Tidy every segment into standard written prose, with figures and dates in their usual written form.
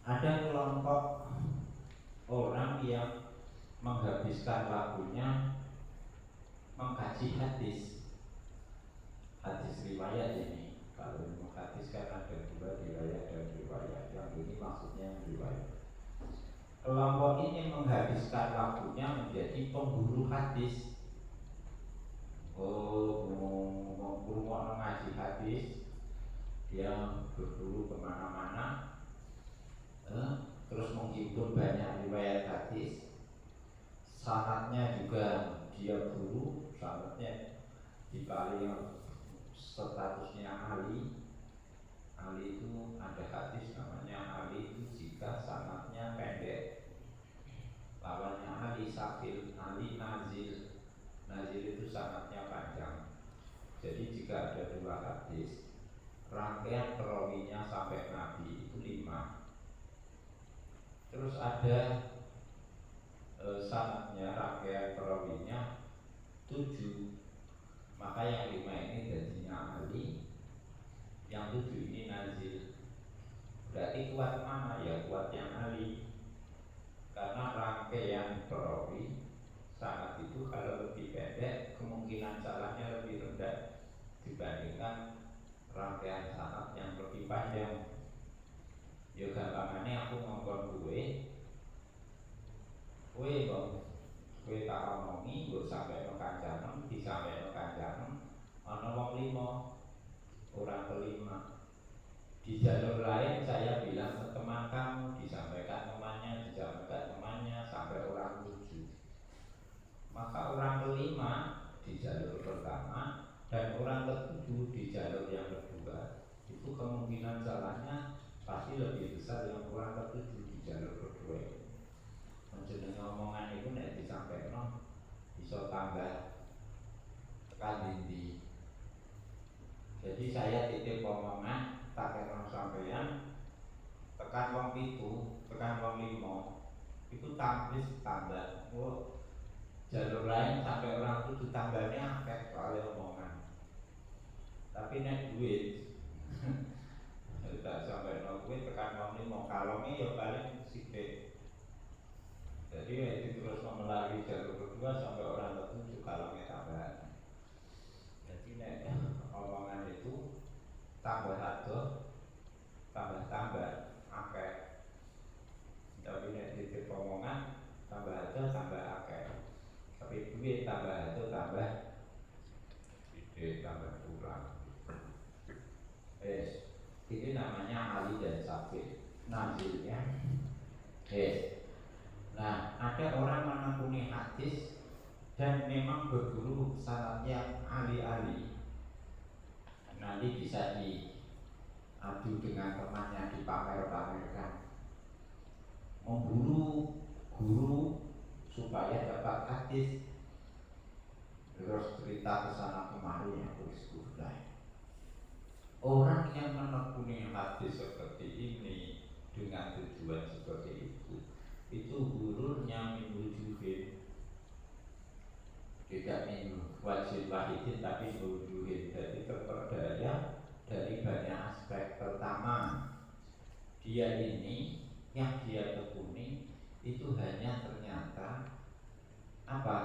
Ada kelompok orang yang menghabiskan waktunya mengkaji hadis riwayat ini. Kalau hadis kan ada dua, riwayat dan riwayat. Yang ini maksudnya riwayat. Kelompok ini menghabiskan waktunya menjadi pemburu hadis. Mau ngaji hadis, dia berburu kemana-mana, terus menghimpun banyak riwayat hadis. Sanadnya juga dia buru, sanadnya dibalik yang statusnya Ali itu ada hadis namanya Ali itu jika sanadnya pendek, lawannya Ali Safil, Ali Nazil itu sanadnya panjang. Jadi jika ada dua hadis, rangkaian perawinya sampai Nabi itu 5. Terus ada sanadnya, rangkaian perawinya 7. Maka yang 5 ini jadinya Ali, yang 7 ini Nazil. Berarti kuat mana? Ya kuat yang Ali. Karena rangkaian perawi sanad itu kalau lebih pendek, kemungkinan salahnya lebih rendah dibandingkan rangkaian sanad yang lebih panjang. Ya gampangannya aku ngomong kowe tak omongi nggo sampai no kancanem, disampai no kancanem ana wong 5, orang kelima. Di jalur lain saya bilang ke teman kamu, disampaikan temannya, sampai orang 7. Maka orang kelima di jalur pertama dan orang ke-7 di jalur yang kedua, itu kemungkinan salahnya pasti lebih besar yang orang ke-7 di jalur kedua. Menjenengi omongan itu nek disampaikan bisa tambah tekan dindi. Jadi saya titip omongan tak kena sampeyan tekan wong 7, tekan wong 5 itu tambah. Jalur lain sampai orang 7 tambahnya akeh soal omongan. Tapi nek duit tidak sampai duit tekan wong 5 kalongnya ya paling sithik. Jadi itu terus melalui jalur kedua sampai orang ke-7 kalongnya tambah. Jadi nek omongan itu tambah akeh. Tapi nek titip omongan tambah akeh. Tapi duit tambah sedikit, tambah kurang. Ini namanya Ali dan Safir nazilnya. Nah, ada orang menekuni hadis dan memang berburu sanadnya Ali. Nanti bisa diadu dengan temannya, dipamer-pamerkan. Memburu guru supaya dapat hadis, terus cerita kesana kemari yang tulis gulai. Orang yang menekuni hadis seperti ini dengan tujuan seperti itu gururnya menujuhin, tidak wajib wahidin tapi menujuhin. Jadi terperdaya dari banyak aspek. Pertama, dia ini yang dia tekuni itu hanya ternyata apa?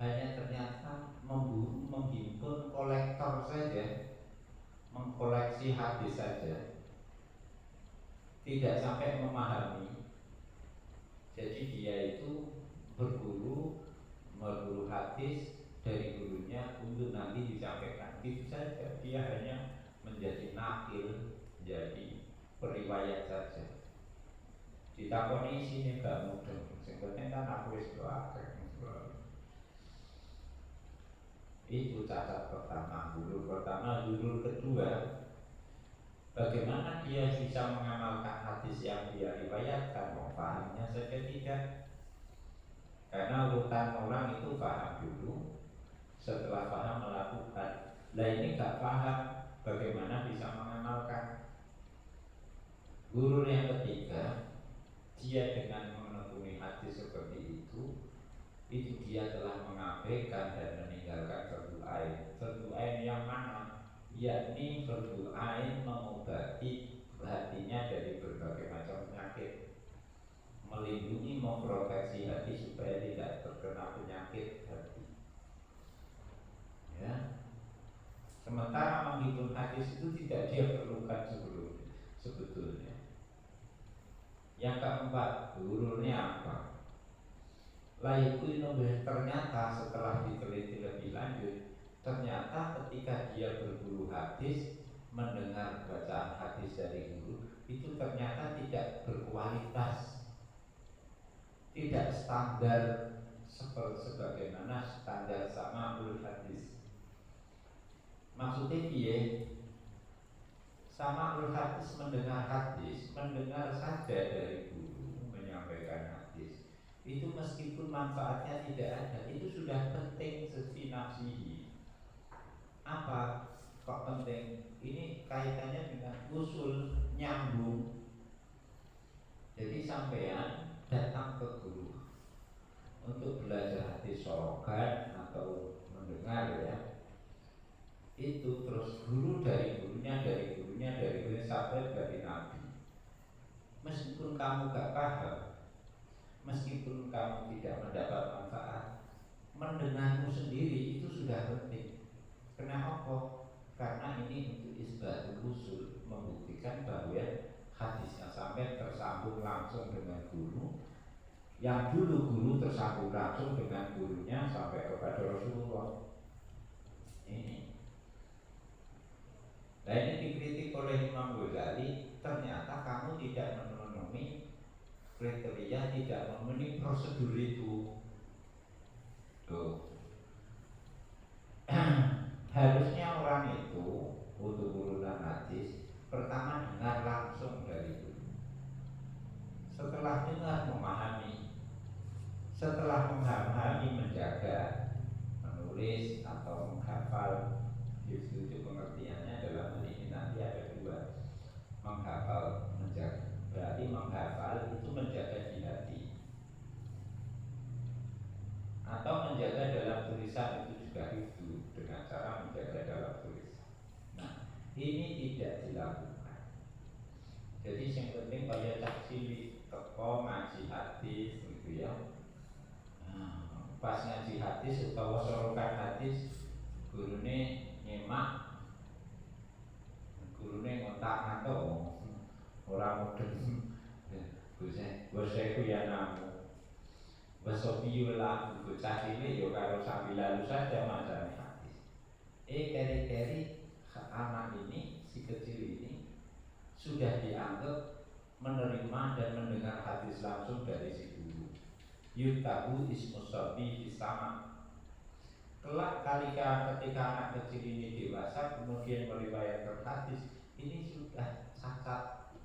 Hanya ternyata menghimpun kolektor saja, mengkoleksi hadis saja, tidak sampai memahami. Jadi dia itu berburu hadis dari gurunya untuk nanti disampaikan. Itu saja, dia hanya menjadi nakil, jadi periwayat saja. Ditakoni sini gak mudah. Sebetulnya kan aku wis doakan. Itu cacat pertama, guru pertama. Guru kedua, bagaimana dia bisa mengamalkan hadis yang dia riwayatkan? Pahamnya saja tidak. Karena urutan orang itu paham dulu, setelah paham melakukan. Lah ini gak paham, bagaimana bisa mengamalkan? Guru yang ketiga, dia dengan menekuni hadis seperti itu dia telah mengabaikan dan meninggalkan fardu ain. Fardu ain yang mana? Yakni fardu ain mengobati hatinya dari berbagai macam penyakit, melindungi, memproteksi hati supaya tidak terkena penyakit hati. Ya. Sementara menghitung hadis itu tidak dia perlukan sebetulnya. Yang keempat, gururnya apa? Laiku inobeh, ternyata setelah diteliti lebih lanjut, ternyata ketika dia berguru hadis, mendengar bacaan hadis dari guru, itu ternyata tidak berkualitas, tidak standar sebagaimana standar sama hadis. Maksudnya dia sama hadis, mendengar saja dari guru menyampaikan hadis, itu meskipun manfaatnya tidak ada, itu sudah penting sefi nafsihi. Apa kok penting? Ini kaitannya dengan usul nyambung. Jadi sampean datang ke guru untuk belajar hadis sorokan atau mendengar ya, itu terus guru dari gurunya sampai dari Nabi. Meskipun kamu gak paham, meskipun kamu tidak mendapat manfaat, mendengarmu sendiri itu sudah penting. Kenapa? Karena ini untuk isbatul usul, membuktikan bahwa hadisnya sampai tersambung langsung dengan guru, yang dulu guru tersambung langsung dengan gurunya sampai kepada Rasulullah. Ini. Nah ini dikritik oleh Imam Ghazali, ternyata kamu tidak memenuhi kriteria, tidak memenuhi prosedur itu. Tuh. Harusnya orang itu untuk urutan hadis pertama dengar langsung dari guru. Setelah dengar memahami, setelah memahami menjaga, menulis atau menghafal. Itu pengertiannya dalam hal ini nanti ada dua, menghafal, menjaga. Berarti menghafal itu menjaga di hati, atau menjaga dalam tulisan itu juga itu dengan cara menjaga dalam tulisan. Nah ini tidak dilakukan. Jadi yang penting pada cak cilik teko ngaji hadis gitu ya. Pas ngaji hadis utawa sorokan hadis, gurune nyemak, gurune ngontak atau orang mudeng. Bosnya itu ya namu Basofiula bocah ini yo karo sambil lalu saja macam hadis. Keri-keri anak ini, si kecil ini sudah dianggap menerima dan mendengar hadis langsung dari si guru. Yutabu ismus sabi bisama. Kelak ketika anak kecil ini dewasa kemudian meriwayatkan hadis, ini sudah cacat.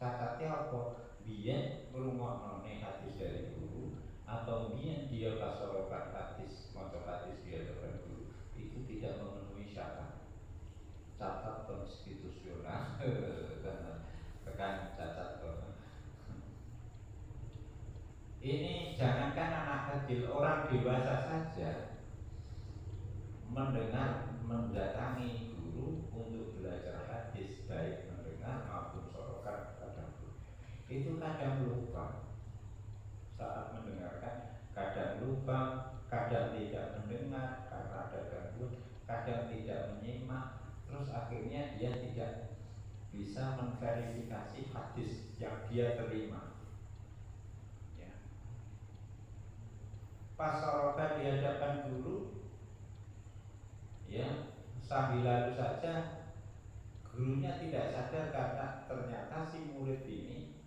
Cacatnya apa? Biar merungokne hadis dari guru, atau dia kasorokan hadis, maca hadis dia dari guru, itu tidak memenuhi syarat. Cacat konstitusional karena tekan cacat. Ini jangankan anak kecil, orang dewasa saja mendatangi guru untuk belajar hadis, baik mendengar maupun sorokan kadang itu kadang lupa saat mendengarkan, kadang lupa, kadang tidak mendengar karena ada gangguan, kadang tidak menyimak, terus akhirnya dia tidak bisa memverifikasi hadis yang dia terima. Ya. Pas sorokan di hadapan guru, ya sambil lalu saja, gurunya tidak sadar karena ternyata si murid ini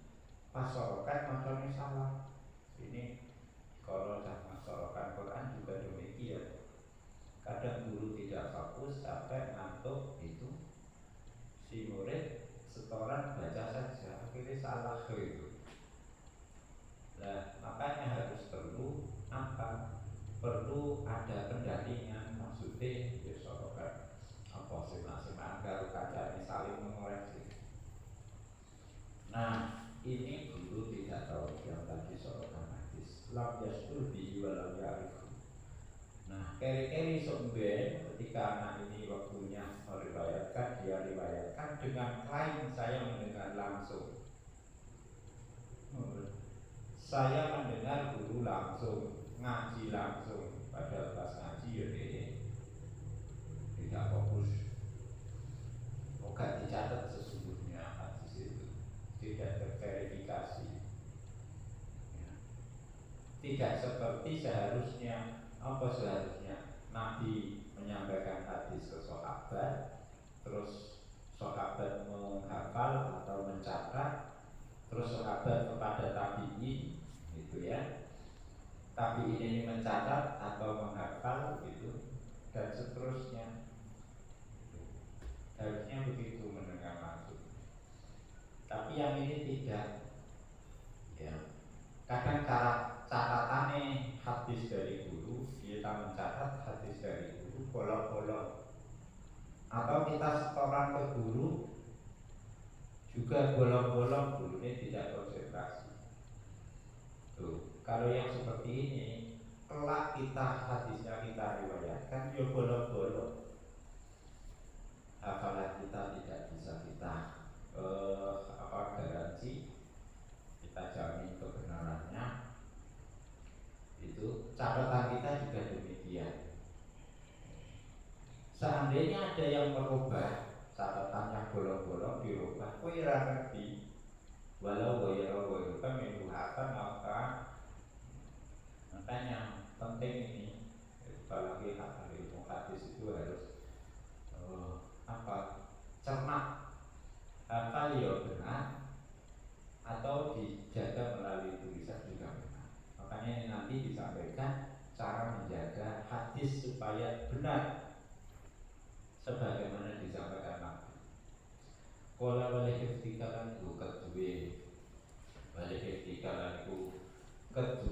pas sorokan macamnya salah. Ini kalau sama sorokan Quran juga demikian. Kadang guru tidak fokus sampai ngantuk, itu si murid setoran baca saja, akhirnya salah itu. Nah makanya harus perlu apa? Perlu ada pendampingan, maksudnya ya sorokan apa sih masing-masing agar keadaan saling mengoreksi. Nah ini guru tidak tahu yang tadi sorokan hadis, lam yastur bihi walau ya'rifu. Nah keri-keri somben ketika anak ini waktunya meriwayatkan, dia riwayatkan dengan klaim saya mendengar langsung. Saya mendengar guru langsung, ngaji langsung. Padahal pas ngaji ya tidak fokus. Bukan dicatat sesungguhnya hadis itu, tidak terverifikasi. Ya. Tidak seperti seharusnya. Apa seharusnya? Nabi menyampaikan hadis ke sahabat, terus sahabat menghafal atau mencatat, terus sahabat kepada tabi'in, gitu ya. Tabi'in ini mencatat atau menghafal, gitu, dan seterusnya. Harusnya begitu mendengar langsung. Tapi yang ini tidak. Ya. Kadang catatannya hadis dari guru, kita mencatat hadis dari guru bolong-bolong. Atau kita setoran ke guru juga bolong-bolong, gurunya tidak konsentrasi. Tuh, kalau yang seperti ini, kelak kita hadisnya kita riwayatkan, ya bolong-bolong. Hafalan kita tidak bisa kita garansi, kita jamin kebenarannya. Itu catatan kita juga demikian. Seandainya ada yang merubah catatannya bolong-bolong, dirubah, kowe ora ngerti. Walau kan menuhatan makanya penting ini. Apalagi ilmu hadis itu harus cermat, hafal ya benar, atau dijaga melalui tulisan juga benar. Makanya ini nanti disampaikan cara menjaga hadis supaya benar sebagaimana disampaikan Nabi. Kala wali iftikalan ku kedue, wali iftikalan ku kedue.